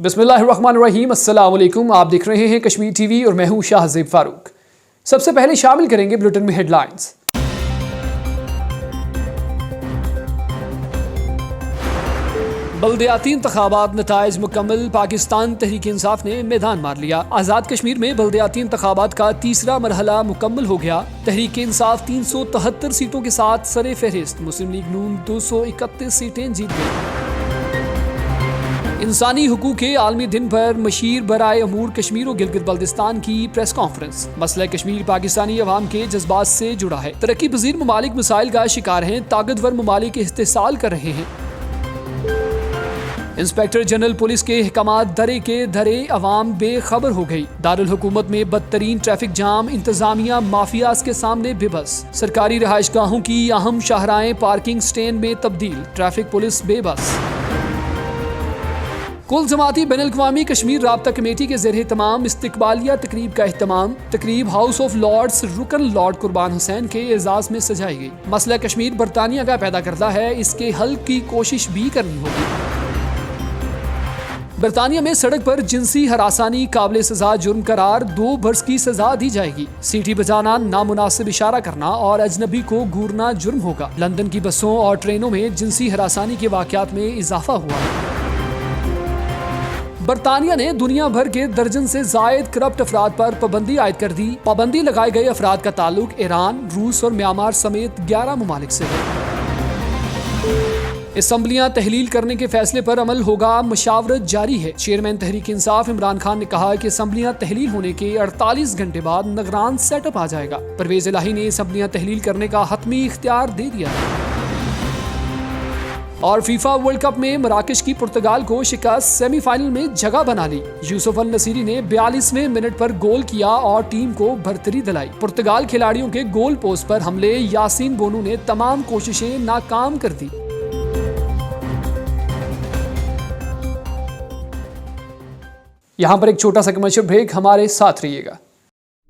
बिस्मिल्लाहिर्रहमानिर्रहीम। अस्सलाम वालेकुम। आप देख रहे हैं कश्मीर टीवी और मैं हूं शाहज़ेब फारूक। सबसे पहले शामिल करेंगे बुलेटिन में हेडलाइंस। बल्दियाती इंतखाबात नताइज मुकम्मल, पाकिस्तान तहरीक इंसाफ ने मैदान मार लिया। आज़ाद कश्मीर में बल्दियाती इंतखाबात का तीसरा मरहला मुकम्मल हो गया। तहरीक इंसाफ 373 सीटों के साथ सरे फहरिस्त, मुस्लिम लीग नून 231 सीटें जीत गई। इंसानी हुकूक के आलमी दिन पर मशीर बराए अमूर कश्मीर और गिलगित बल्तिस्तान की प्रेस कॉन्फ्रेंस। मसला कश्मीर पाकिस्तानी अवाम के जज्बात से जुड़ा है। तरक्की पजीर ममालिक मिसाइल का शिकार हैं, ताकतवर ममालिक इस्तेसाल कर रहे हैं। इंस्पेक्टर जनरल पुलिस के अहकामात दरे के धरे अवाम बेखबर हो गई। दारुल हुकूमत में बदतरीन ट्रैफिक जाम, इंतजामिया माफियाज के सामने बेबस। सरकारी रिहाइशगाहों की अहम शाहराएं पार्किंग स्टैंड में तब्दील, ट्रैफिक पुलिस बेबस। कुल जमाती बैनुल-अक़वामी कश्मीर राब्ता कमेटी के ज़रिए तमाम इस्तिकबालिया तकरीब का एहतमाम। तकरीब हाउस ऑफ लॉर्ड्स रुकन लॉर्ड कुर्बान हुसैन के एजाज में सजाई गई। मसला कश्मीर बरतानिया का पैदा करता है, इसके हल की कोशिश भी करनी होगी। बरतानिया में सड़क पर जिनसी हरासानी काबिल सजा जुर्म करार, 2 बरस की सजा दी जाएगी। सीटी बजाना, नामुनासिब इशारा करना और अजनबी को घूरना जुर्म होगा। लंदन की बसों और ट्रेनों में जिनसी हरासानी के वाक़यात में इजाफा हुआ है। बरतानिया ने दुनिया भर के दर्जन से जायद करप्ट अफराद पर पाबंदी आयद कर दी। पाबंदी लगाए गए अफराद का ताल्लुक ईरान, रूस और म्यांमार समेत 11 ममालिक से है। असम्बलियां तहलील करने के फैसले पर अमल होगा, मशावरत जारी है। चेयरमैन तहरीक इंसाफ इमरान खान ने कहा कि असम्बलियां तहलील होने के 48 घंटे बाद निगरान सेटअप आ जाएगा। परवेज इलाही ने असम्बलियां तहलील करने का हतमी इख्तियार दे दिया। और फीफा वर्ल्ड कप में मराकश की पुर्तगाल को शिकस्त, सेमीफाइनल में जगह बना ली। यूसुफ अल नसीरी ने 42वें मिनट पर गोल किया और टीम को बरतरी दिलाई। पुर्तगाल खिलाड़ियों के गोल पोस्ट पर हमले, यासीन बोनू ने तमाम कोशिशें नाकाम कर दी। यहाँ पर एक छोटा सा कमर्शियल ब्रेक, हमारे साथ रहिएगा।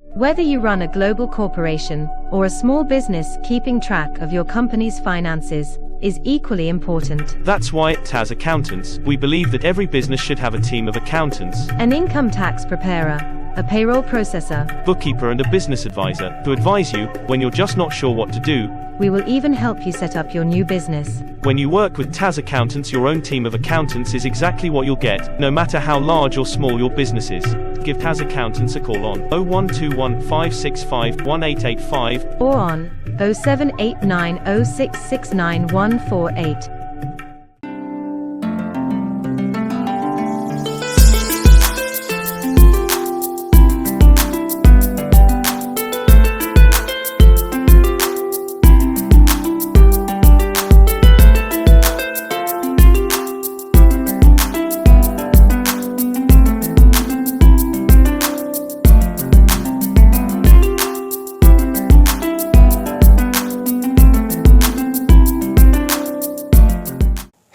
Whether you run a global corporation or a small business, keeping track of your company's finances is equally important. That's why at TAS Accountants, we believe that every business should have a team of accountants, An income tax preparer, a payroll processor. bookkeeper and a business advisor to advise you when you're just not sure what to do. We will even help you set up your new business. When you work with TAS Accountants, your own team of accountants is exactly what you'll get, no matter how large or small your business is. Give TAS Accountants a call on 0121 565 1885 Or on 0789 0669 148.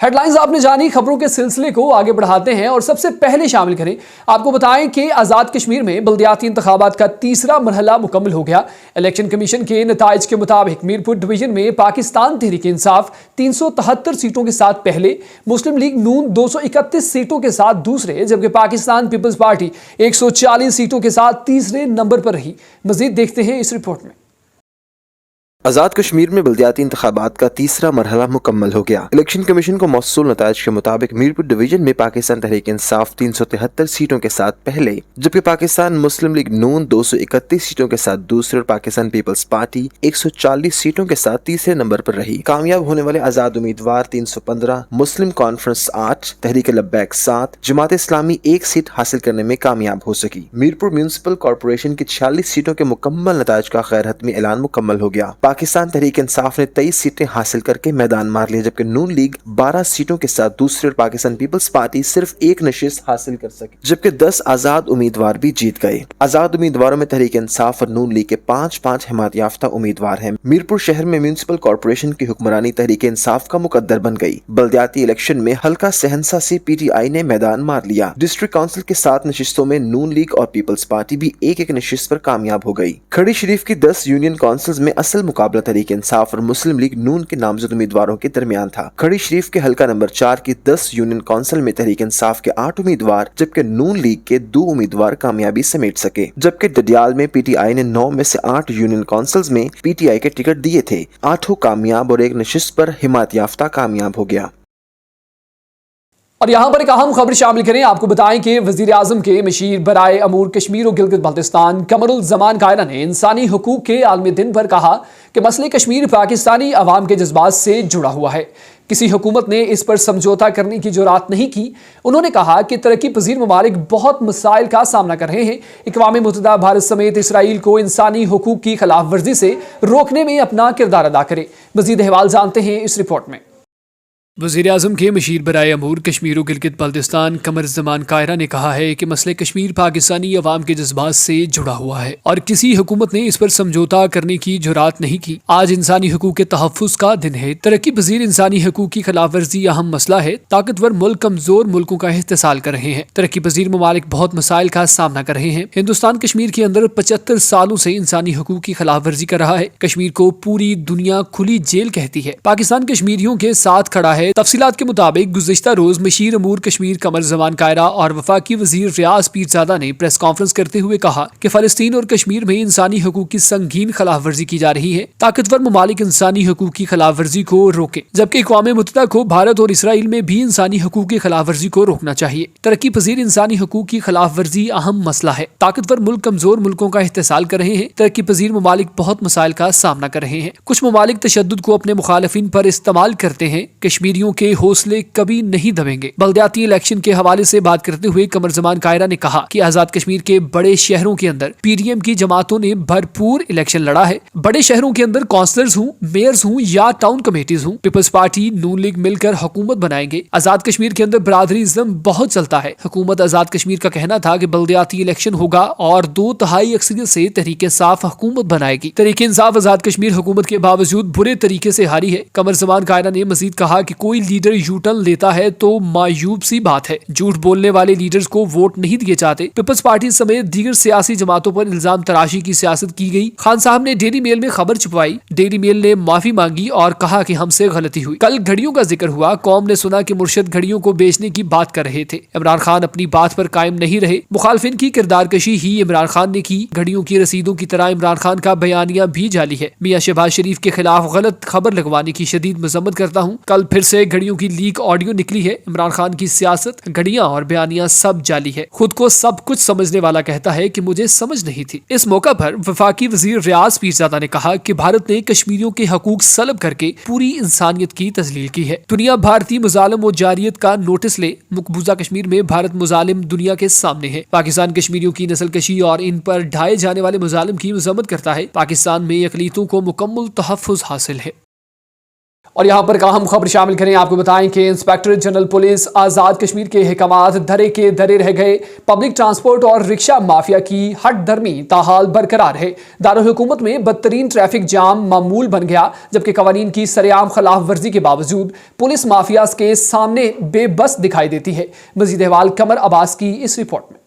Headlines आपने जानी, खबरों के सिलसिले को आगे बढ़ाते हैं और सबसे पहले शामिल करें। आपको बताएं कि आज़ाद कश्मीर में बल्दियाती इंतखाबात का तीसरा मरहला मुकम्मल हो गया। इलेक्शन कमीशन के नताइज के मुताबिक मीरपुर डिवीजन में पाकिस्तान तहरीक इंसाफ 373 सीटों के साथ पहले, मुस्लिम लीग नून 231 सीटों के साथ दूसरे, जबकि पाकिस्तान पीपल्स पार्टी 140 सीटों के साथ तीसरे नंबर पर रही। मजीद देखते हैं इस रिपोर्ट में। आज़ाद कश्मीर में बल्दियाती इंतखाबात का तीसरा मरहला मुकम्मल हो गया। इलेक्शन कमीशन को मौसूल नताइज के मुताबिक मीरपुर डिवीजन में पाकिस्तान तहरीक इंसाफ 373 सीटों के साथ पहले, जबकि पाकिस्तान मुस्लिम लीग नून 231 सीटों के साथ दूसरे और पाकिस्तान पीपल्स पार्टी 140 सीटों के साथ तीसरे नंबर पर रही। कामयाब होने वाले आज़ाद उम्मीदवार 315, मुस्लिम कॉन्फ्रेंस 8, तहरीक लब्बैक 7, जमात इस्लामी 1 सीट हासिल करने में कामयाब हो सकी। मीरपुर म्यूनिसिपल कॉर्पोरेशन की 46 सीटों के मुकम्मल नताइज का गैर हतमी ऐलान मुकम्मल हो गया। पाकिस्तान तहरीक इंसाफ ने 23 सीटें हासिल करके मैदान मार लिया, जबकि नून लीग 12 सीटों के साथ दूसरे और पाकिस्तान पीपल्स पार्टी सिर्फ 1 नशिस्त हासिल कर सकी, जबकि 10 आजाद उम्मीदवार भी जीत गए। आजाद उम्मीदवारों में तहरीक इंसाफ और नून लीग के 5 हिमायत याफ्ता उम्मीदवार हैं। मीरपुर शहर में म्यूनिसिपल कॉर्पोरेशन की हुक्मरानी तहरीक इंसाफ का मुकद्दर बन गई। बल्दियाती इलेक्शन में हल्का सहनसा से PTI ने मैदान मार लिया। डिस्ट्रिक्ट काउंसिल के 7 नशिस्तों में नून लीग और पीपल्स पार्टी भी 1 नशिस्त पर कामयाब हो गई। खड़ी शरीफ की 10 यूनियन काउंसिल्स में असल मुकाबला मुकाबला तहरीक इंसाफ और मुस्लिम लीग नून के नामजद उम्मीदवारों के दरमियान था। खड़ी शरीफ के हलका नंबर 4 की 10 यूनियन काउंसिल में तहरीक इंसाफ के 8 उम्मीदवार जबकि नून लीग के 2 उम्मीदवार कामयाबी समेट सके, जबकि डडियाल में पीटीआई ने 9 में से 8 यूनियन काउंसिल्स में पीटीआई के टिकट दिए थे। 8 कामयाब और एक नशिस्त पर हिमायत याफ्ता कामयाब हो गया। और यहाँ पर एक अहम खबर शामिल करें, आपको बताएं कि वजीर आजम के मशीर बराए अमूर कश्मीर और गिलगित बल्तिस्तान कमरुल कायरा ने इंसानी हुकूक के आलमी दिन पर कहा कि मसले कश्मीर पाकिस्तानी अवाम के जज्बात से जुड़ा हुआ है। किसी हुकूमत ने इस पर समझौता करने की जुरात नहीं की। उन्होंने कहा कि तरक्की पजीर ममालिक बहुत मसाइल का सामना कर रहे हैं। अक़वाम मुत्तहिदा भारत समेत इसराइल को इंसानी हुकूक की खिलाफ वर्जी से रोकने में अपना किरदार अदा करे। मजीद अहवाल जानते हैं इस रिपोर्ट में। वज़ीर आज़म के मशीर बराए अमूर कश्मीर और गिलगित बल्तिस्तान कमरुल कायरा ने कहा है कि मसले कश्मीर पाकिस्तानी अवाम के जज्बात से जुड़ा हुआ है और किसी हुकूमत ने इस पर समझौता करने की जुरात नहीं की। आज इंसानी हकूक़ के तहफ़्फ़ुज़ का दिन है। तरक्की पजीर इंसानी हकूक़ की खिलाफ वर्जी अहम मसला है। ताकतवर मुल्क कमज़ोर मुल्कों का इस्तेसाल कर रहे हैं। तरक्की पजीर ममालिक बहुत मसाइल का सामना कर रहे हैं। हिंदुस्तान कश्मीर के अंदर 75 सालों से इंसानी हकूक़ की खिलाफ वर्जी कर रहा है। कश्मीर को पूरी दुनिया खुली जेल कहती है। पाकिस्तान कश्मीरियों के साथ खड़ा है। तफसीलात के मुताबिक गुज़िश्ता रोज मशीर अमूर कश्मीर कमरुल कायरा और वफाकी वजीर रियाज पीरजादा ने प्रेस कॉन्फ्रेंस करते हुए कहा कि फलस्तीन और कश्मीर में इंसानी हकूक़ की संगीन खिलाफ वर्जी की जा रही है। ताकतवर ममालिक इंसानी हकूक़ की खिलाफ वर्जी को रोके, जबकि अक़वाम मुत्तहिदा को भारत और इसराइल में भी इंसानी हकूक़ की खिलाफ वर्जी को रोकना चाहिए। तरक्की पजीर इंसानी हकूक़ की खिलाफ वर्जी अहम मसला है। ताकतवर मुल्क कमजोर मुल्कों का इस्तेसाल कर रहे हैं। तरक्की पजीर ममालिक बहुत मसाइल का सामना कर रहे हैं। कुछ ममालिक तशद्दुद को अपने मुखालिफिन पर इस्तेमाल करते हैं। कश्मीरियों के हौसले कभी नहीं दबेंगे। बल्दियाती इलेक्शन के हवाले से बात करते हुए कमरुल कायरा ने कहा कि आजाद कश्मीर के बड़े शहरों के अंदर पीडीएम की जमातों ने भरपूर इलेक्शन लड़ा है। बड़े शहरों के अंदर काउंसलर्स हूँ, मेयर्स हूँ या टाउन कमेटीज हूँ, पीपल्स पार्टी नून लीग मिलकर हुकूमत बनाएंगे। आजाद कश्मीर के अंदर बरादरीज़्म बहुत चलता है। हुकूमत आजाद कश्मीर का कहना था कि बल्दियाती इलेक्शन होगा और 2/3 अक्सरियत से तहरीक इंसाफ हुकूमत बनाएगी। तहरीक इंसाफ आजाद कश्मीर हुकूमत के बावजूद बुरे तरीके से हारी है। कमरुल कायरा ने मजीद कहा कि कोई लीडर यू टर्न लेता है तो मायूब सी बात है। झूठ बोलने वाले लीडर्स को वोट नहीं दिए जाते। पीपल्स पार्टी समेत दीगर सियासी जमातों पर इल्जाम तराशी की सियासत की गई। खान साहब ने डेली मेल में खबर छुपवाई। डेली मेल ने माफी मांगी और कहा कि हमसे गलती हुई। कल घड़ियों का जिक्र हुआ। कौम ने सुना कि मुर्शद घड़ियों को बेचने की बात कर रहे थे। इमरान खान अपनी बात पर कायम नहीं रहे। मुखालफिन की किरदार कशी ही इमरान खान ने की। घड़ियों की रसीदों की तरह इमरान खान का बयानिया भी जाली है। मियां शहबाज शरीफ के खिलाफ गलत खबर लगवाने की शदीद मजम्मत करता हूँ। कल फिर से घड़ियों की लीक ऑडियो निकली है। इमरान खान की सियासत, घड़ियां और बयानियां सब जाली है। खुद को सब कुछ समझने वाला कहता है कि मुझे समझ नहीं थी। इस मौका पर वफाकी वजीर रियाज पीरजादा ने कहा कि भारत ने कश्मीरियों के हकूक सलब करके पूरी इंसानियत की तजलील की है। दुनिया भारतीय मुजालिम और जारियत का नोटिस ले। मकबूजा कश्मीर में भारत मुजालिम दुनिया के सामने है। पाकिस्तान कश्मीरियों की नस्ल कशी और इन पर ढाए जाने वाले मुजालिम की मजम्मत करता है। पाकिस्तान में अक़लियतों को मुकम्मल तहफ़्फ़ुज़ हासिल है। और यहाँ पर अहम खबर शामिल करें, आपको बताएं कि inspector general police Azad Kashmir के अहकामात धरे के धरे रह गए। पब्लिक ट्रांसपोर्ट और रिक्शा माफिया की हट धर्मी ताहाल बरकरार है। दारुल हुकूमत में बदतरीन ट्रैफिक जाम मामूल बन गया, जबकि कवानीन की सरेआम खिलाफ वर्जी के बावजूद पुलिस माफिया के सामने बेबस दिखाई देती है। मजीद अहवाल कमर अब्बास की इस रिपोर्ट में।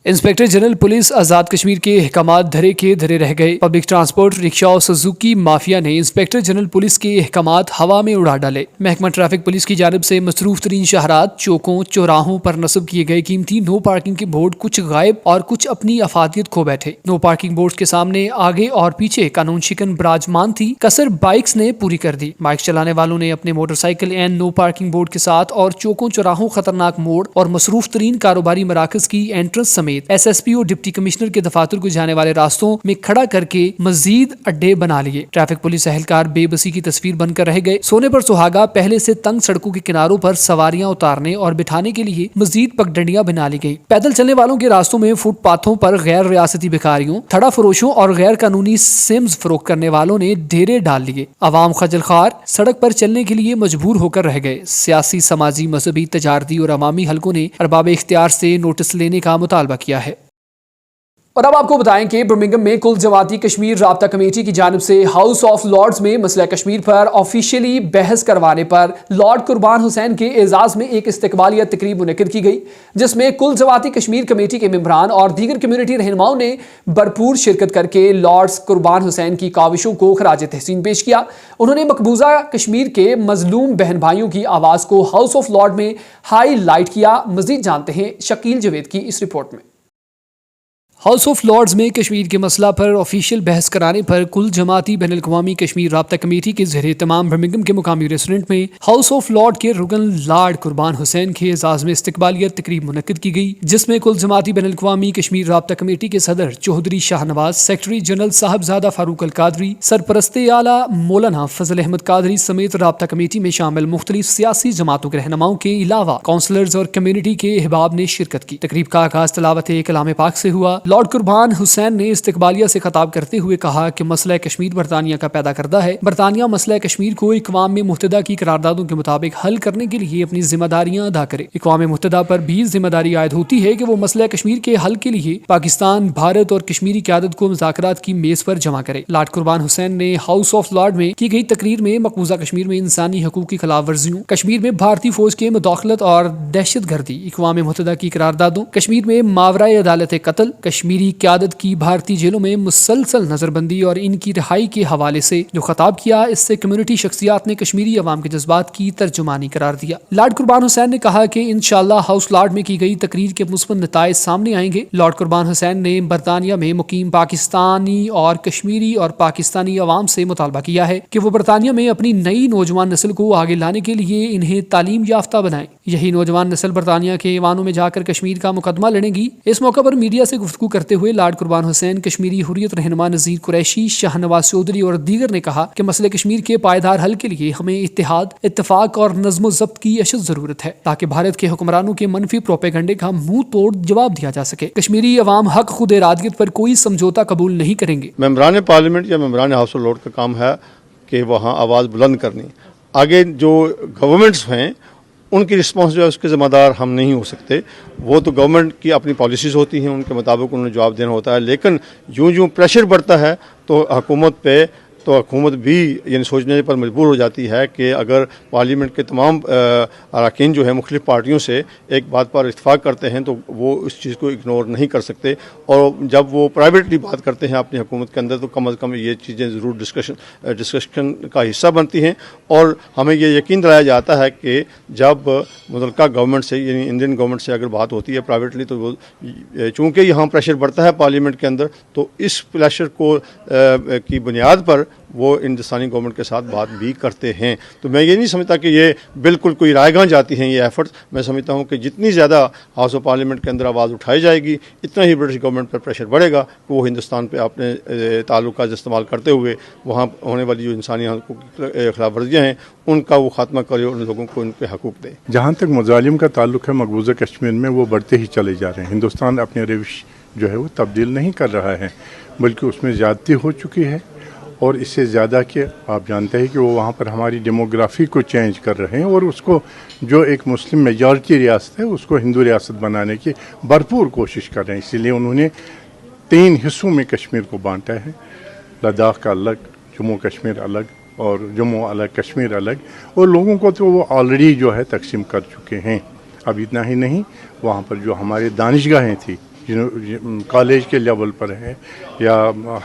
Inspector general police Azad Kashmir के अहकामात धरे के धरे रह गए। पब्लिक ट्रांसपोर्ट, रिक्शा और सुजुकी माफिया ने इंस्पेक्टर जनरल पुलिस के अहकामात हवा में उड़ा डाले। महकमा ट्रैफिक पुलिस की जानिब से मसरूफ तरीन शहरात, चौकों, चौराहों पर नस्ब किए गए कीमती नो पार्किंग के बोर्ड कुछ गायब और कुछ अपनी अफादियत खो बैठे। नो पार्किंग बोर्ड के सामने आगे और पीछे कानून शिकन बराजमान थी। कसर बाइक्स ने पूरी कर दी। बाइक चलाने वालों ने अपने motorcycle and no parking board के साथ और चौकों, चौराहों, खतरनाक मोड़ और मसरूफ तरीन कारोबारी मराकज की एंट्रेंस समेत एसएसपी और डिप्टी कमिश्नर के दफातर को जाने वाले रास्तों में खड़ा करके मजीद अड्डे बना लिए। ट्रैफिक पुलिस एहलकार बेबसी की तस्वीर बनकर रह गए। सोने पर सुहागा पहले से तंग सड़कों के किनारों पर सवारियां उतारने और बिठाने के लिए मजीद पगडंडियां बना ली गई। पैदल चलने वालों के रास्तों में फुटपाथों पर गैर रियासती भिखारियों, थड़ा फरोशों और गैर कानूनी सिम्स फरोख्त करने वालों ने डेरे डाल लिए। अवाम खजल खार सड़क पर चलने के लिए मजबूर होकर रह गए। सियासी, समाजी, मजहबी, तजारती और अवामी हलकों ने अरबाब इख्तियार से नोटिस लेने का मुतालबा किया है। اور اب آپ کو بتائیں کہ برمنگھم میں کل جماعتی کشمیر رابطہ کمیٹی کی جانب سے ہاؤس آف لارڈز میں مسئلہ کشمیر پر آفیشیلی بحث کروانے پر لارڈ قربان حسین کے اعزاز میں ایک استقبالیہ تقریب منعقد کی گئی، جس میں کل جماعتی کشمیر کمیٹی کے ممبران اور دیگر کمیونٹی رہنماؤں نے بھرپور شرکت کر کے لارڈ قربان حسین کی کاوشوں کو خراج تحسین پیش کیا۔ انہوں نے مقبوضہ کشمیر کے مظلوم بہن بھائیوں کی آواز کو ہاؤس آف لارڈ میں ہائی لائٹ کیا۔ مزید جانتے ہیں شکیل جوید کی اس رپورٹ میں۔ ہاؤس آف لارڈز میں کشمیر کے مسئلہ پر آفیشیل بحث کرانے پر کل جماعتی بین الاقوامی کشمیر رابطہ کمیٹی کے زیر اہتمام برمنگھم کے مقامی ریسٹورنٹ میں ہاؤس آف لارڈ کے رکن لارڈ قربان حسین کے اعزاز میں استقبالیہ تقریب منعقد کی گئی، جس میں کل جماعتی بین الاقوامی کشمیر رابطہ کمیٹی کے صدر چودھری شاہ نواز، سیکرٹری جنرل صاحبزادہ فاروق القادری، سرپرست اعلیٰ مولانا فضل احمد قادری سمیت رابطہ کمیٹی میں شامل مختلف سیاسی جماعتوں کے رہنماؤں کے علاوہ کونسلرز اور کمیونٹی کے احباب نے شرکت کی۔ تقریب کا آغاز تلاوت کلام پاک سے ہوا۔ لارڈ قربان حسین نے استقبالیہ سے خطاب کرتے ہوئے کہا کہ مسئلہ کشمیر برطانیہ کا پیدا کردہ ہے۔ برطانیہ مسئلہ کشمیر کو اقوام متحدہ کی قراردادوں کے مطابق حل کرنے کے لیے اپنی ذمہ داریاں ادا کرے۔ اقوام متحدہ پر بھی ذمہ داری عائد ہوتی ہے کہ وہ مسئلہ کشمیر کے حل کے لیے پاکستان، بھارت اور کشمیری قیادت کو مذاکرات کی میز پر جمع کرے۔ لارڈ قربان حسین نے ہاؤس آف لارڈ میں کی گئی تقریر میں مقبوضہ کشمیر میں انسانی حقوق کی خلاف ورزیوں، کشمیر میں بھارتی فوج کے مداخلت اور دہشت گردی، اقوام متحدہ کی قراردادوں، کشمیر میں ماورائے عدالت قتل، کشمیری قیادت کی بھارتی جیلوں میں مسلسل نظر بندی اور ان کی رہائی کے حوالے سے جو خطاب کیا، اس سے کمیونٹی شخصیات نے کشمیری عوام کے جذبات کی ترجمانی قرار دیا۔ لارڈ قربان حسین نے کہا کہ انشاءاللہ ہاؤس لارڈ میں کی گئی تقریر کے مثبت نتائج سامنے آئیں گے۔ لارڈ قربان حسین نے برطانیہ میں مقیم پاکستانی اور کشمیری اور پاکستانی عوام سے مطالبہ کیا ہے کہ وہ برطانیہ میں اپنی نئی نوجوان نسل کو آگے لانے کے لیے انہیں تعلیم یافتہ بنائیں۔ یہی نوجوان نسل برطانیہ کے ایوانوں میں جا کر کشمیر کا مقدمہ لڑے گی۔ اس موقع پر میڈیا سے گفتگو کرتے ہوئے لارڈ قربان حسین کشمیری حریت رہنما نذیر قریشی، شاہ نواز چودھری اور دیگر نے کہا کہ مسئلہ کشمیر کے پائیدار حل کے لیے ہمیں اتحاد، اتفاق اور نظم و ضبط کی اشد ضرورت ہے تاکہ بھارت کے حکمرانوں کے منفی پروپیگنڈے کا منہ توڑ جواب دیا جا سکے۔ کشمیری عوام حق خود ارادیت پر کوئی سمجھوتا قبول نہیں کریں گے۔ ممبران پارلیمنٹ یا ممبران ہاؤس آف لارڈ کا کام ہے کہ وہاں آواز بلند کرنی۔ آگے جو گورنمنٹس ہیں ان کی رسپانس جو ہے اس کے ذمہ دار ہم نہیں ہو سکتے، وہ تو گورنمنٹ کی اپنی پالیسیز ہوتی ہیں، ان کے مطابق انہیں جواب دینا ہوتا ہے، لیکن یوں پریشر بڑھتا ہے تو حکومت بھی یعنی سوچنے پر مجبور ہو جاتی ہے کہ اگر پارلیمنٹ کے تمام اراکین جو ہے مختلف پارٹیوں سے ایک بات پر اتفاق کرتے ہیں تو وہ اس چیز کو اگنور نہیں کر سکتے، اور جب وہ پرائیویٹلی بات کرتے ہیں اپنی حکومت کے اندر تو کم از کم یہ چیزیں ضرور ڈسکشن کا حصہ بنتی ہیں۔ اور ہمیں یہ یقین دلایا جاتا ہے کہ جب متعلقہ گورنمنٹ سے یعنی انڈین گورنمنٹ سے اگر بات ہوتی ہے پرائیویٹلی تو وہ چونکہ یہاں پریشر بڑھتا ہے پارلیمنٹ کے اندر، تو اس پریشر کو کی بنیاد پر وہ ہندوستانی گورنمنٹ کے ساتھ بات بھی کرتے ہیں۔ تو میں یہ نہیں سمجھتا کہ یہ بالکل کوئی رائے گاہ جاتی ہیں یہ ایفرٹس۔ میں سمجھتا ہوں کہ جتنی زیادہ ہاؤس آف پارلیمنٹ کے اندر آواز اٹھائی جائے گی اتنا ہی برٹش گورنمنٹ پر پریشر بڑھے گا کہ وہ ہندوستان پہ اپنے تعلقات استعمال کرتے ہوئے وہاں ہونے والی جو انسانی حقوق کی خلاف ورزیاں ہیں ان کا وہ خاتمہ کرے اور ان لوگوں کو ان کے حقوق دے۔ جہاں تک مظالم کا تعلق ہے مقبوضہ کشمیر میں، وہ بڑھتے ہی چلے جا رہے ہیں۔ ہندوستان اپنے روش جو ہے وہ تبدیل نہیں کر رہا ہے، بلکہ اس میں زیادتی ہو چکی ہے، اور اس سے زیادہ کہ آپ جانتے ہیں کہ وہ وہاں پر ہماری ڈیموگرافی کو چینج کر رہے ہیں، اور اس کو جو ایک مسلم میجورٹی ریاست ہے اس کو ہندو ریاست بنانے کی بھرپور کوشش کر رہے ہیں۔ اسی لیے انہوں نے 3 حصوں میں کشمیر کو بانٹا ہے، لداخ کا الگ، جموں کشمیر الگ اور جموں الگ، کشمیر الگ، اور لوگوں کو تو وہ آلریڈی جو ہے تقسیم کر چکے ہیں۔ اب اتنا ہی نہیں، وہاں پر جو ہماری دانشگاہیں تھیں کالج کے لیول پر ہے یا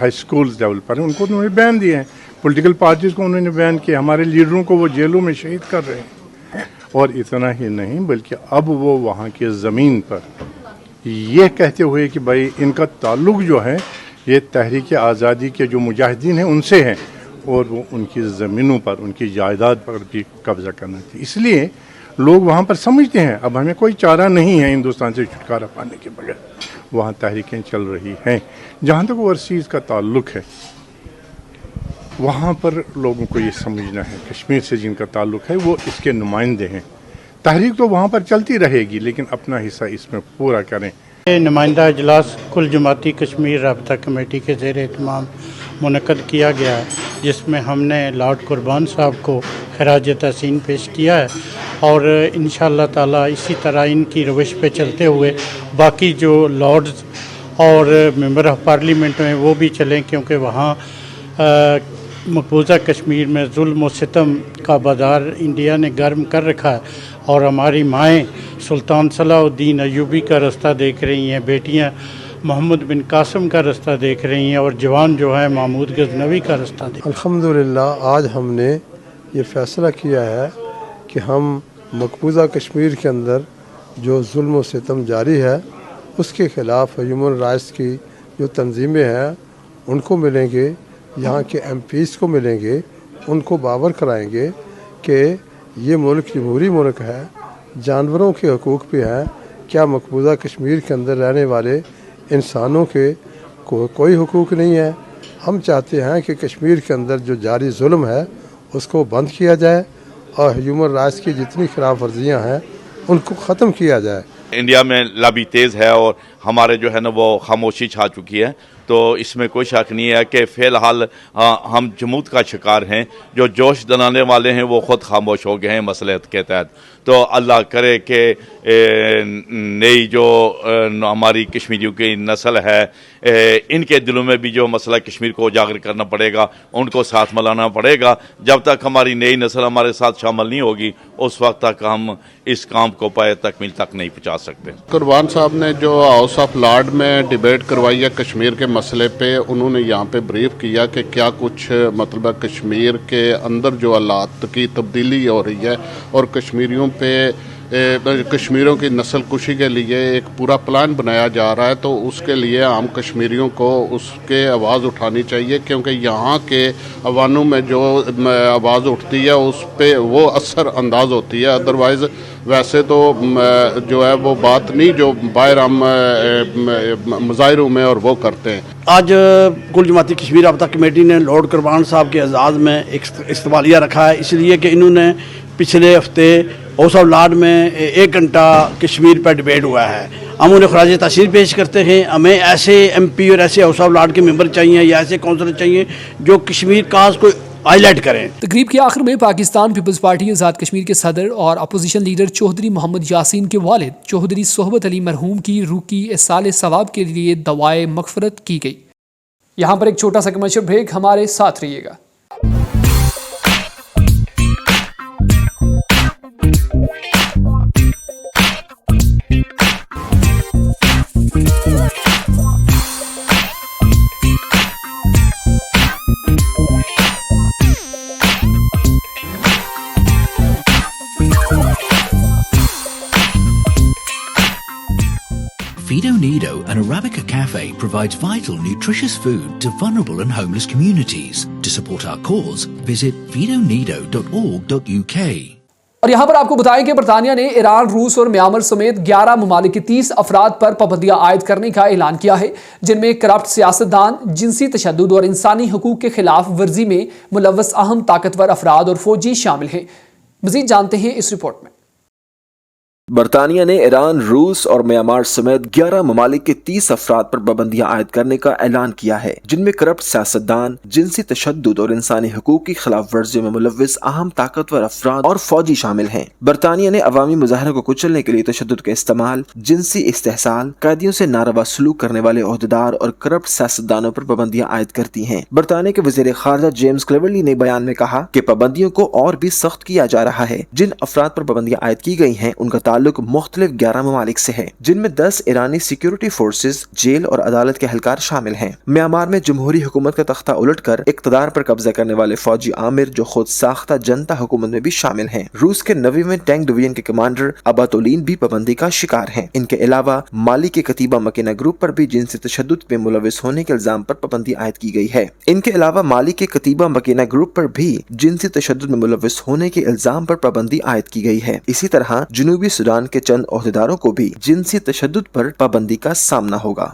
ہائی سکولز لیول پر ہیں، ان کو انہوں نے بین دیے ہیں، پولیٹیکل پارٹیز کو انہوں نے بین کیا، ہمارے لیڈروں کو وہ جیلوں میں شہید کر رہے ہیں۔ اور اتنا ہی نہیں بلکہ اب وہ وہاں کے زمین پر یہ کہتے ہوئے کہ بھائی ان کا تعلق جو ہے یہ تحریک آزادی کے جو مجاہدین ہیں ان سے ہے، اور وہ ان کی زمینوں پر، ان کی جائیداد پر بھی قبضہ کرنا چاہیے۔ اس لیے لوگ وہاں پر سمجھتے ہیں اب ہمیں کوئی چارہ نہیں ہے ہندوستان سے چھٹکارا پانے کے بغیر، وہاں تحریکیں چل رہی ہیں۔ جہاں تک اوورسیز کا تعلق ہے وہاں پر لوگوں کو یہ سمجھنا ہے کشمیر سے جن کا تعلق ہے وہ اس کے نمائندے ہیں۔ تحریک تو وہاں پر چلتی رہے گی لیکن اپنا حصہ اس میں پورا کریں۔ نمائندہ اجلاس کل جماعتی کشمیر رابطہ کمیٹی کے زیر اہتمام منعقد کیا گیا ہے، جس میں ہم نے لارڈ قربان صاحب کو خراج تحسین پیش کیا ہے، اور انشاءاللہ تعالی اسی طرح ان کی روش پہ چلتے ہوئے باقی جو لارڈز اور ممبر آف پارلیمنٹ ہیں وہ بھی چلیں، کیونکہ وہاں مقبوضہ کشمیر میں ظلم و ستم کا بازار انڈیا نے گرم کر رکھا ہے، اور ہماری مائیں سلطان صلاح الدین ایوبی کا رستہ دیکھ رہی ہیں، بیٹیاں محمد بن قاسم کا رستہ دیکھ رہی ہیں، اور جوان جو ہیں محمود غزنوی کا رستہ دیکھ رہے ہیں۔ الحمدللہ آج ہم نے یہ فیصلہ کیا ہے کہ ہم مقبوضہ کشمیر کے اندر جو ظلم و ستم جاری ہے اس کے خلاف ہیومن رائٹس کی جو تنظیمیں ہیں ان کو ملیں گے، یہاں کے ایم پیز کو ملیں گے، ان کو باور کرائیں گے کہ یہ ملک جمہوری ملک ہے، جانوروں کے حقوق بھی ہیں، کیا مقبوضہ کشمیر کے اندر رہنے والے انسانوں کے کوئی حقوق نہیں ہے؟ ہم چاہتے ہیں کہ کشمیر کے اندر جو جاری ظلم ہے اس کو بند کیا جائے اور ہیومن رائٹس کی جتنی خلاف ورزیاں ہیں ان کو ختم کیا جائے۔ انڈیا میں لابی تیز ہے اور ہمارے جو ہے نا وہ خاموشی چھا چکی ہے، تو اس میں کوئی شک نہیں ہے کہ فی الحال ہم جمود کا شکار ہیں، جو جوش دلانے والے ہیں وہ خود خاموش ہو گئے ہیں مصلحت کے تحت۔ تو اللہ کرے کہ نئی جو ہماری کشمیریوں کی نسل ہے ان کے دلوں میں بھی جو مسئلہ کشمیر کو اجاگر کرنا پڑے گا، ان کو ساتھ ملانا پڑے گا۔ جب تک ہماری نئی نسل ہمارے ساتھ شامل نہیں ہوگی اس وقت تک ہم اس کام کو پائے تکمیل تک نہیں پہنچا سکتے۔ قربان صاحب نے جو ہاؤس آف لارڈ میں ڈیبیٹ کروائی ہے کشمیر کے مسئلے پہ، انہوں نے یہاں پہ بریف کیا کہ کیا کچھ مطلب کشمیر کے اندر جو حالات کی تبدیلی ہو رہی ہے اور کشمیریوں پہ کشمیریوں کی نسل کشی کے لیے ایک پورا پلان بنایا جا رہا ہے، تو اس کے لیے عام کشمیریوں کو اس کے آواز اٹھانی چاہیے، کیونکہ یہاں کے عواموں میں جو آواز اٹھتی ہے اس پہ وہ اثر انداز ہوتی ہے۔ ادروائز ویسے تو جو ہے وہ بات نہیں جو باہر ہم مظاہروں میں اور وہ کرتے ہیں۔ آج کل جماعتی کشمیر رابطہ کمیٹی نے لارڈ قربان صاحب کے اعزاز میں ایک استقبالیہ رکھا ہے، اس لیے کہ انہوں نے پچھلے ہفتے ہاؤس آف لارڈ میں 1 گھنٹہ کشمیر پر ڈیبیٹ ہوا ہے۔ ہم انہیں خراج تحسین پیش کرتے ہیں۔ ہمیں ایسے ایم پی اور ایسے ہاؤس آف لارڈ کے ممبر چاہیے یا ایسے کونسلر چاہیے جو کشمیر کاز کو ہائی لائٹ کریں۔ تقریب کے آخر میں پاکستان پیپلز پارٹی آزاد کشمیر کے صدر اور اپوزیشن لیڈر چوہدری محمد یاسین کے والد چوہدری صحبت علی مرحوم کی روح کی ایصال ثواب کے لیے دعائے مغفرت کی گئی۔ یہاں پر ایک چھوٹا سا کمرشل بریک، ہمارے ساتھ رہیے گا۔ Fido Nido, an Arabica cafe, provides vital, nutritious food to vulnerable and homeless communities. To support our cause, visit fidonido.org.uk. اور یہاں پر آپ کو بتائیں کہ برطانیہ نے ایران، روس اور میانمار سمیت 11 ممالک کے 30 افراد پر پابندیاں عائد کرنے کا اعلان کیا ہے، جن میں کرپٹ سیاستدان، جنسی تشدد اور انسانی حقوق کے خلاف ورزی میں ملوث اہم طاقتور افراد اور فوجی شامل ہیں۔ مزید جانتے ہیں اس رپورٹ میں۔ برطانیہ نے ایران، روس اور میانمار سمیت 11 ممالک کے 30 افراد پر پابندیاں عائد کرنے کا اعلان کیا ہے، جن میں کرپٹ سیاستدان، جنسی تشدد اور انسانی حقوق کی خلاف ورزی میں ملوث اہم طاقتور افراد اور فوجی شامل ہیں۔ برطانیہ نے عوامی مظاہروں کو کچلنے کے لیے تشدد کے استعمال، جنسی استحصال، قیدیوں سے ناروا سلوک کرنے والے عہدیدار اور کرپٹ سیاستدانوں پر پابندیاں عائد کرتی ہیں۔ برطانیہ کے وزیر خارجہ جیمز کلیورلی نے بیان میں کہا کہ پابندیوں کو اور بھی سخت کیا جا رہا ہے۔ جن افراد پر پابندیاں عائد کی گئی ہیں ان کا تعلق مختلف 11 ممالک سے ہے، جن میں 10 ایرانی سیکیورٹی فورسز، جیل اور عدالت کے اہلکار شامل ہیں۔ میانمار میں جمہوری حکومت کا تختہ الٹ کر اقتدار پر قبضہ کرنے والے فوجی عامر جو خود ساختہ جنتا حکومت میں بھی شامل ہیں۔ روس کے 90ویں ٹینک ڈویژن کے کمانڈر اباتولین بھی پابندی کا شکار ہیں۔ ان کے علاوہ مالی کے کتیبہ مکینہ گروپ پر بھی جنسی تشدد میں ملوث ہونے کے الزام پر پابندی عائد کی گئی ہے۔ ان کے علاوہ مالی کے کتیبہ مکینہ گروپ پر بھی جنسی تشدد میں ملوث ہونے کے الزام پر پابندی عائد کی گئی ہے۔ اسی طرح جنوبی سوڈان کے چند عہدیداروں کو بھی جنسی تشدد پر پابندی کا سامنا ہوگا۔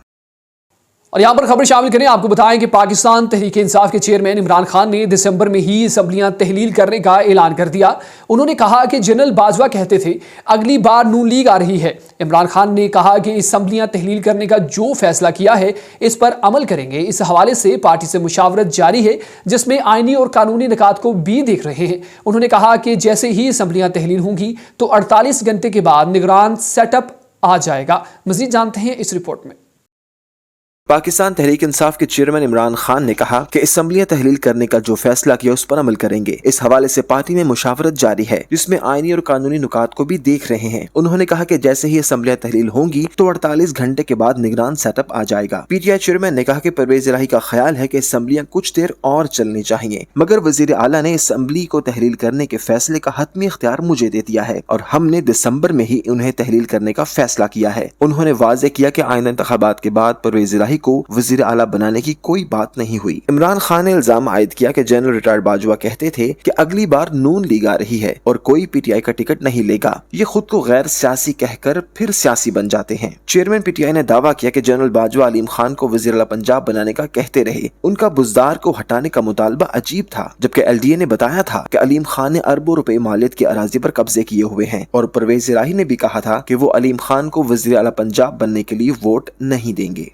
اور یہاں پر خبر شامل کریں، آپ کو بتائیں کہ پاکستان تحریک انصاف کے چیئرمین عمران خان نے دسمبر میں ہی اسمبلیاں تحلیل کرنے کا اعلان کر دیا۔ انہوں نے کہا کہ جنرل باجوہ کہتے تھے اگلی بار نون لیگ آ رہی ہے۔ عمران خان نے کہا کہ اسمبلیاں تحلیل کرنے کا جو فیصلہ کیا ہے اس پر عمل کریں گے۔ اس حوالے سے پارٹی سے مشاورت جاری ہے جس میں آئینی اور قانونی نکات کو بھی دیکھ رہے ہیں۔ انہوں نے کہا کہ جیسے ہی اسمبلیاں تحلیل ہوں گی تو 48 گھنٹے کے بعد نگران سیٹ اپ آ جائے گا۔ مزید جانتے ہیں اس رپورٹ میں۔ पाकिस्तान तहरीक इंसाफ के चेयरमैन इमरान खान ने कहा कि असम्बलियां तहलील करने का जो फैसला किया उस पर अमल करेंगे। इस हवाले से पार्टी में मुशावरत जारी है जिसमें आईनी और कानूनी नुकात को भी देख रहे हैं। उन्होंने कहा कि जैसे ही असम्बलियां तहलील होंगी तो 48 घंटे के बाद निगरान सेटअप आ जाएगा। पीटीआई चेयरमैन ने कहा कि परवेज इलाही का ख्याल है कि असम्बलियां कुछ देर और चलनी चाहिए, मगर वजीर आला ने असम्बली को तहलील करने के फैसले का हतमी इख्तियार मुझे दे दिया है और हमने दिसंबर में ही उन्हें तहलील करने का फैसला किया है। उन्होंने वाज़ेह किया कि आइंदा इंतखाबात के बाद परवेज इलाही को वजीर आला बनाने की कोई बात नहीं हुई। इमरान खान ने इल्जाम आयद किया कि जनरल रिटायर्ड बाजवा कहते थे कि अगली बार नून लीग आ रही है और कोई पीटीआई का टिकट नहीं लेगा। ये खुद को गैर सियासी कहकर फिर सियासी बन जाते हैं। चेयरमैन पीटीआई ने दावा किया कि जनरल बाजवा अलीम खान को वजीर आला पंजाब बनाने का कहते रहे। उनका बुज़दार को हटाने का मुतालबा अजीब था, जबकि एलडीए ने बताया था कि अलीम खान ने अरबों रुपए मालियत की अराजी पर कब्जे किए हुए हैं और परवेज इलाही ने भी कहा था कि वो अलीम खान को वजीर आला पंजाब बनने के लिए वोट नहीं देंगे।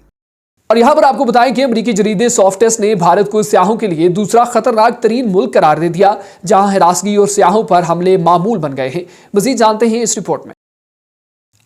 और यहाँ पर आपको बताएं कि अमेरिकी जरीदे सॉफ्टेस्ट ने भारत को सियाहों के लिए दूसरा खतरनाक तरीन मुल्क करार दे दिया, जहां हिरासगी और सियाहों पर हमले मामूल बन गए हैं। मजीद जानते हैं इस रिपोर्ट में।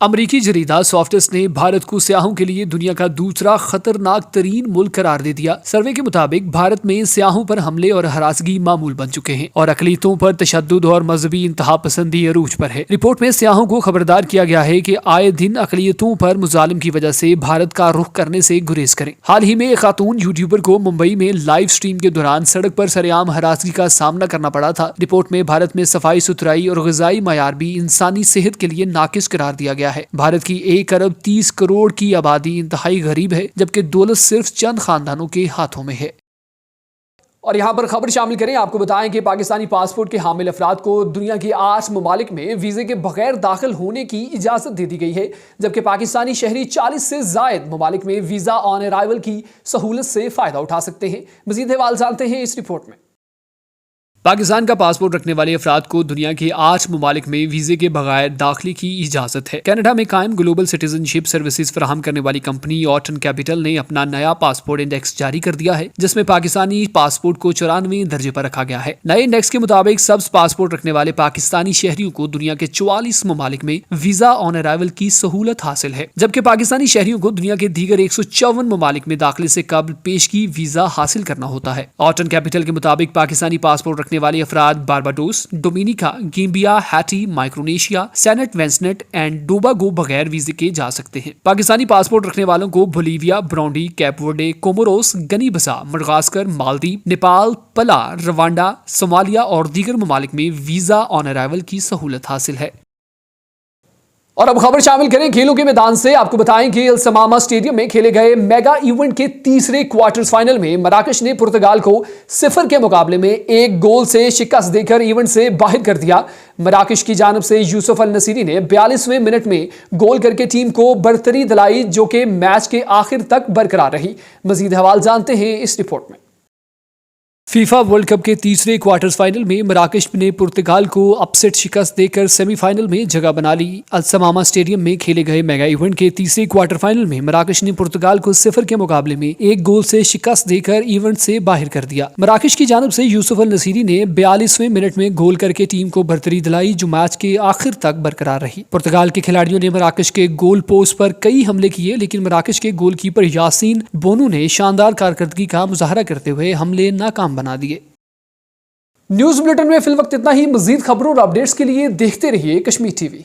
अमरीकी जरीदा सॉफ्टेस्ट ने भारत को सियाहों के लिए दुनिया का दूसरा खतरनाक तरीन मुल्क करार दे दिया। सर्वे के मुताबिक भारत में सियाहों पर हमले और हरासगी मामूल बन चुके हैं और अकलीतों पर तशद्दुद और मजहबी इंतहा पसंदी अरूज पर है। रिपोर्ट में सियाहों को खबरदार किया गया है कि आए दिन अकलीतों पर मुजालिम की वजह से भारत का रुख करने से गुरेज करें। हाल ही में एक खातून यूट्यूबर को मुंबई में लाइव स्ट्रीम के दौरान सड़क पर सरेआम हरासगी का सामना करना पड़ा था। रिपोर्ट में भारत में सफाई सुथराई और ग़िज़ाई मयार भी इंसानी सेहत के लिए नाकिस करार दिया गया है। भारत की 1 अरब 30 करोड़ की आबादी इंतहाई गरीब है, जबकि दौलत सिर्फ चंद खानदानों के हाथों में है। और यहाँ पर खबर शामिल करें, आपको बताएं कि पाकिस्तानी पासपोर्ट के हामिल अफराद को दुनिया के 8 ममालिक में वीज़े के बगैर दाखिल होने की इजाज़त दे दी गई है, जबकि पाकिस्तानी शहरी 40 से ज़ायद ममालिक में वीज़ा ऑन अराइवल की सहूलत से फ़ायदा उठा सकते हैं। मज़ीद हवाले जानते हैं इस रिपोर्ट में। पाकिस्तान का पासपोर्ट रखने वाले अफराद को दुनिया के 8 ममालिक में वीज़े के बगैर दाखिले की इजाज़त है। कनाडा में कायम ग्लोबल सिटीजनशिप सर्विसेज फराहम करने वाली कंपनी ऑटन कैपिटल ने अपना नया पासपोर्ट इंडेक्स जारी कर दिया है, जिसमें पाकिस्तानी पासपोर्ट को 94वें दर्जे पर रखा गया है। नए इंडेक्स के मुताबिक सब्ज पासपोर्ट रखने वाले पाकिस्तानी शहरियों को दुनिया के 44 ममालिक में वीज़ा ऑन अराइवल की सहूलत हासिल है, जबकि पाकिस्तानी शहरियों को दुनिया के दीगर 154 ममालिक में दाखिले से कबल पेशगी वीज़ा हासिल करना होता है। ऑटन कैपिटल के मुताबिक पाकिस्तानी पासपोर्ट वाले अफराद Barbados, Dominica, Gambia, Haiti, Micronesia, saint Vincent and Tobago बगैर वीजे के जा सकते हैं। पाकिस्तानी पासपोर्ट रखने वालों को Bolivia, Burundi, Cape Verde, Comoros, Guinea Bissau, Madagascar, Maldives, Nepal, पला, रवांडा, सोमालिया और दीगर ममालिक में वीजा ऑन अराइवल की सहूलत हासिल है। और अब खबर शामिल करें खेलों के मैदान से। आपको बताएं कि अल-समामा स्टेडियम में खेले गए मेगा इवेंट के तीसरे क्वार्टर फाइनल में मराकश ने पुर्तगाल को 0 के मुकाबले में 1 गोल से शिकस्त देकर इवेंट से बाहर कर दिया। मराकश की जानब से यूसुफ अल नसीरी ने 42वें मिनट में गोल करके टीम को बरतरी दिलाई, जो कि मैच के आखिर तक बरकरार रही। मजीद हवाले जानते हैं इस रिपोर्ट में। फीफा वर्ल्ड कप के तीसरे क्वार्टर फाइनल में मराकश ने पुर्तगाल को अपसेट शिकस्त देकर सेमीफाइनल में जगह बना ली। अल-समामा स्टेडियम में खेले गए मेगा इवेंट के तीसरे क्वार्टर फाइनल में मराकश ने पुर्तगाल को 0 के मुकाबले में 1 गोल से शिकस्त देकर इवेंट से बाहर कर दिया। मराकश की जानब से यूसुफ अल नसीरी ने 42वें मिनट में गोल करके टीम को बरतरी दिलाई, जो मैच के आखिर तक बरकरार रही। पुर्तगाल के खिलाड़ियों ने मराकश के गोल पोस्ट पर कई हमले किए, लेकिन मराकश के गोलकीपर यासीन बोनू ने शानदार कारकर्दगी का मुजाहरा करते हुए हमले नाकाम बना दिए। न्यूज़ बुलेटिन में फिल वक्त इतना ही। मजीद खबरों और अपडेट्स के लिए देखते रहिए कश्मीर टीवी।